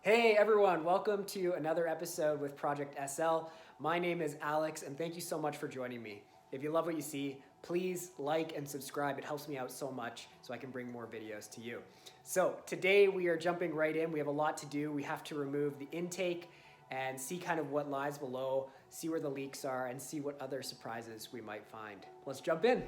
Hey everyone, welcome to another episode with Project SL. My name is Alex and thank you so much for joining me. If you love what you see, please like and subscribe. It helps me out so much so I can bring more videos to you. So today we are jumping right in. We have a lot to do. We have to remove the intake and see kind of what lies below, see where the leaks are, and see what other surprises we might find. Let's jump in.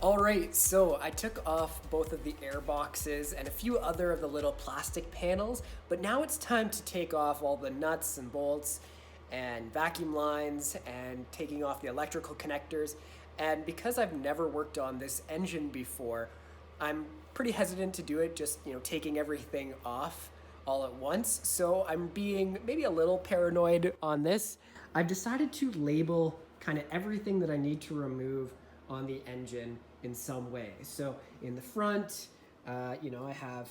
Alright, so I took off both of the air boxes and a few other of the little plastic panels, but now it's time to take off all the nuts and bolts and vacuum lines and taking off the electrical connectors. And because I've never worked on this engine before, I'm pretty hesitant to do it, just taking everything off all at once. So I'm being maybe a little paranoid on this. I've decided to label kind of everything that I need to remove on the engine in some way. So in the front, I have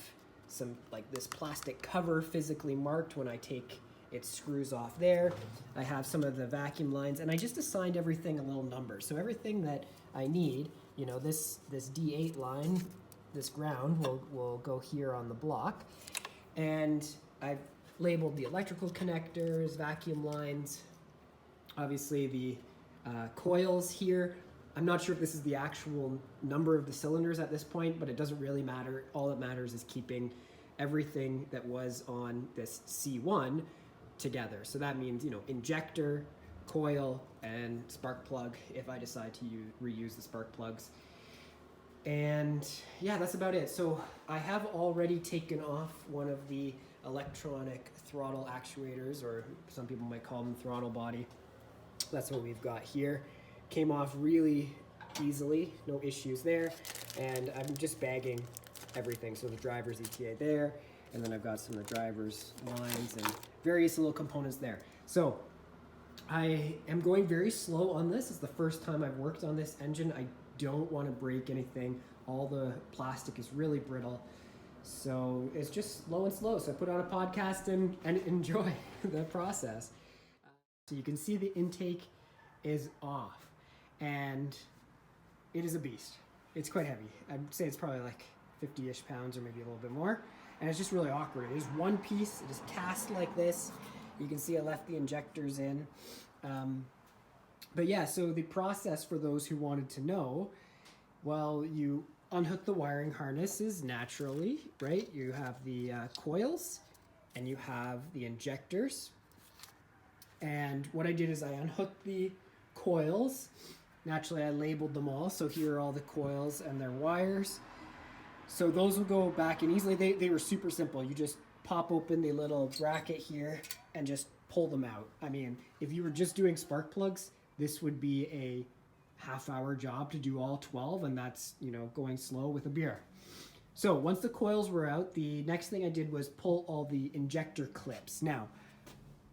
some like this plastic cover physically marked when I take its screws off there. I have some of the vacuum lines and I just assigned everything a little number. So everything that I need, this D8 line, this ground will go here on the block. And I've labeled the electrical connectors, vacuum lines, obviously the coils here. I'm not sure if this is the actual number of the cylinders at this point, but it doesn't really matter. All that matters is keeping everything that was on this C1 together. So that means, injector, coil, and spark plug if I decide to reuse the spark plugs. And yeah, that's about it. So I have already taken off one of the electronic throttle actuators, or some people might call them throttle body. That's what we've got here. Came off really easily, no issues there. And I'm just bagging everything. So the driver's ETA there, and then I've got some of the driver's lines and various little components there. So I am going very slow on this. It's the first time I've worked on this engine. I don't want to break anything. All the plastic is really brittle. So it's just slow and slow. So I put on a podcast and enjoy the process. So you can see the intake is off. And it is a beast. It's quite heavy. I'd say it's probably like 50-ish pounds or maybe a little bit more. And it's just really awkward. It is one piece. It is cast like this. You can see I left the injectors in. But yeah, so the process for those who wanted to know, well, you unhook the wiring harnesses naturally, right? You have the coils and you have the injectors. And what I did is I unhooked the coils. Naturally, I labeled them all, so here are all the coils and their wires. So those will go back in easily. They were super simple. You just pop open the little bracket here and just pull them out. I mean, if you were just doing spark plugs, this would be a half-hour job to do all 12, and that's, going slow with a beer. So once the coils were out, the next thing I did was pull all the injector clips. Now,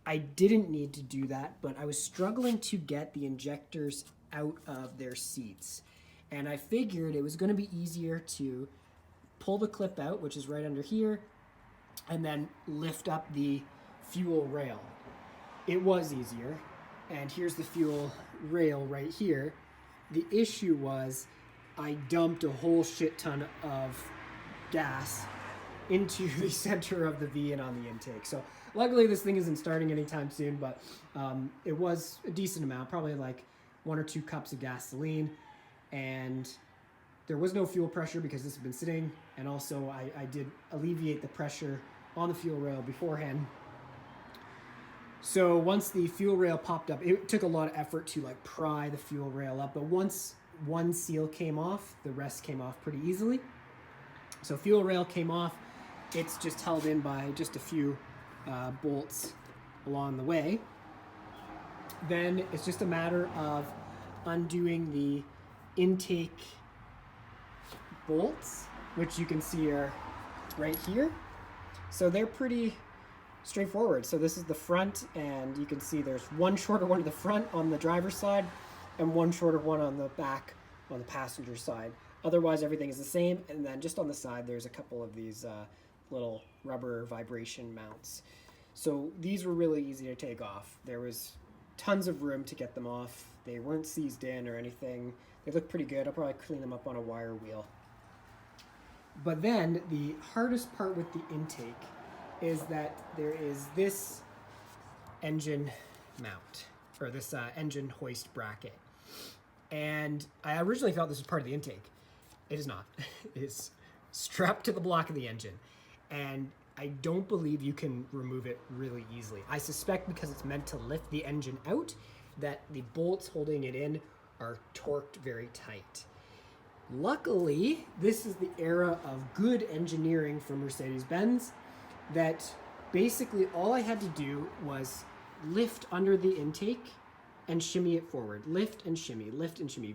I didn't need to do that, but I was struggling to get the injectors out of their seats. And I figured it was going to be easier to pull the clip out, which is right under here, and then lift up the fuel rail. It was easier, and here's the fuel rail right here. The issue was I dumped a whole shit ton of gas into the center of the V and on the intake. So luckily this thing isn't starting anytime soon, but it was a decent amount, probably like 1 or 2 cups of gasoline, and there was no fuel pressure because this had been sitting, and also I did alleviate the pressure on the fuel rail beforehand. So once the fuel rail popped up, it took a lot of effort to like pry the fuel rail up, but once one seal came off, the rest came off pretty easily. So fuel rail came off. It's just held in by just a few bolts along the way. Then it's just a matter of undoing the intake bolts, which you can see are right here. So they're pretty straightforward. So this is the front, and you can see there's one shorter one to the front on the driver's side, and one shorter one on the back on the passenger side. Otherwise, everything is the same. And then just on the side, there's a couple of these little rubber vibration mounts. So these were really easy to take off. There was tons of room to get them off. They weren't seized in or anything. They look pretty good. I'll probably clean them up on a wire wheel. But then the hardest part with the intake is that there is this engine mount, or this engine hoist bracket. And I originally thought this was part of the intake. It is not. It is strapped to the block of the engine. And I don't believe you can remove it really easily. I suspect because it's meant to lift the engine out, that the bolts holding it in are torqued very tight. Luckily, this is the era of good engineering from Mercedes-Benz, that basically all I had to do was lift under the intake and shimmy it forward. Lift and shimmy,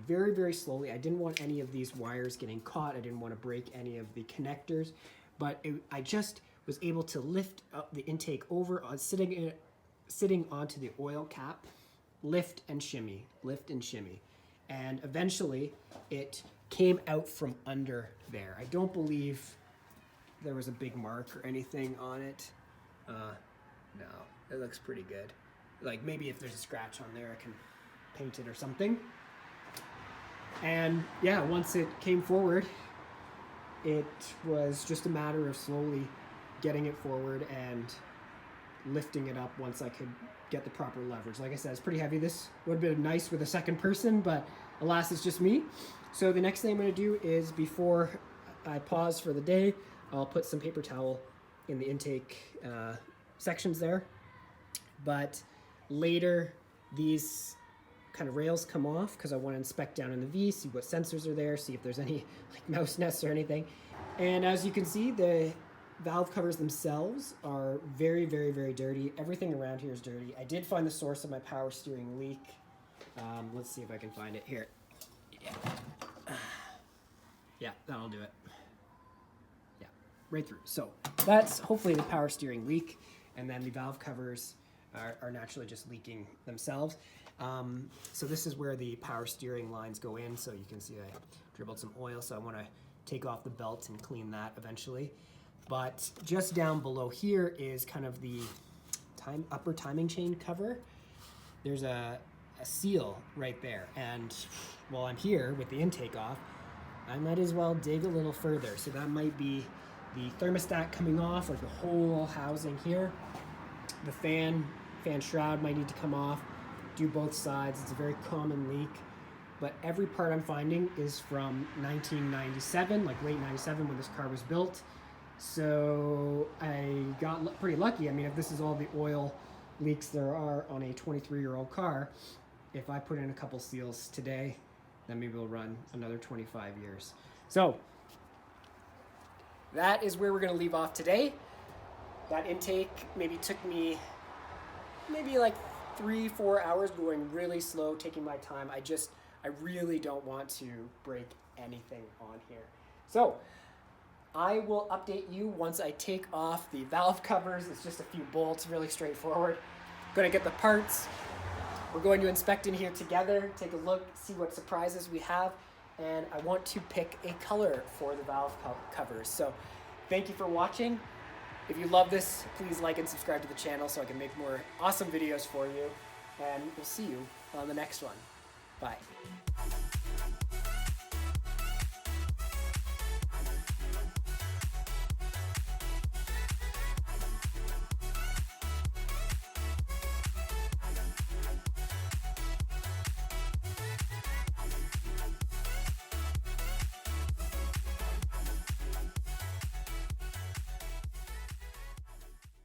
very, very slowly. I didn't want any of these wires getting caught. I didn't want to break any of the connectors, but I just was able to lift up the intake over, sitting onto the oil cap, lift and shimmy. And eventually it came out from under there. I don't believe there was a big mark or anything on it. No, it looks pretty good. Like maybe if there's a scratch on there, I can paint it or something. And yeah, once it came forward, it was just a matter of slowly getting it forward and lifting it up once I could get the proper leverage. Like I said, it's pretty heavy. This would have been nice with a second person, but alas, it's just me. So the next thing I'm going to do is, before I pause for the day, I'll put some paper towel in the intake sections there. But later, these kind of rails come off because I want to inspect down in the V, see what sensors are there, see if there's any like mouse nests or anything. And as you can see, the valve covers themselves are very, very, very dirty. Everything around here is dirty. I did find the source of my power steering leak. Let's see if I can find it here. Yeah, that'll do it. Yeah, right through. So that's hopefully the power steering leak, and then the valve covers are naturally just leaking themselves. So this is where the power steering lines go in. So you can see I dribbled some oil, so I want to take off the belt and clean that eventually. But just down below here is kind of the upper timing chain cover. There's a seal right there, and while I'm here with the intake off, I might as well dig a little further. So that might be the thermostat coming off, or the whole housing here. The fan shroud might need to come off. Do both sides. It's a very common leak, but every part I'm finding is from 1997, like late 97 when this car was built. So I got pretty lucky. I mean, if this is all the oil leaks there are on a 23-year-old car, if I put in a couple seals today, then maybe we'll run another 25 years. So that is where we're going to leave off today. That intake maybe took me like 3-4 hours, going really slow, taking my time. I really don't want to break anything on here. So I will update you once I take off the valve covers. It's just a few bolts, really straightforward. I'm gonna get the parts. We're going to inspect in here together, take a look, see what surprises we have, and I want to pick a color for the valve covers. So thank you for watching. If you love this, please like and subscribe to the channel so I can make more awesome videos for you, and we'll see you on the next one. Bye.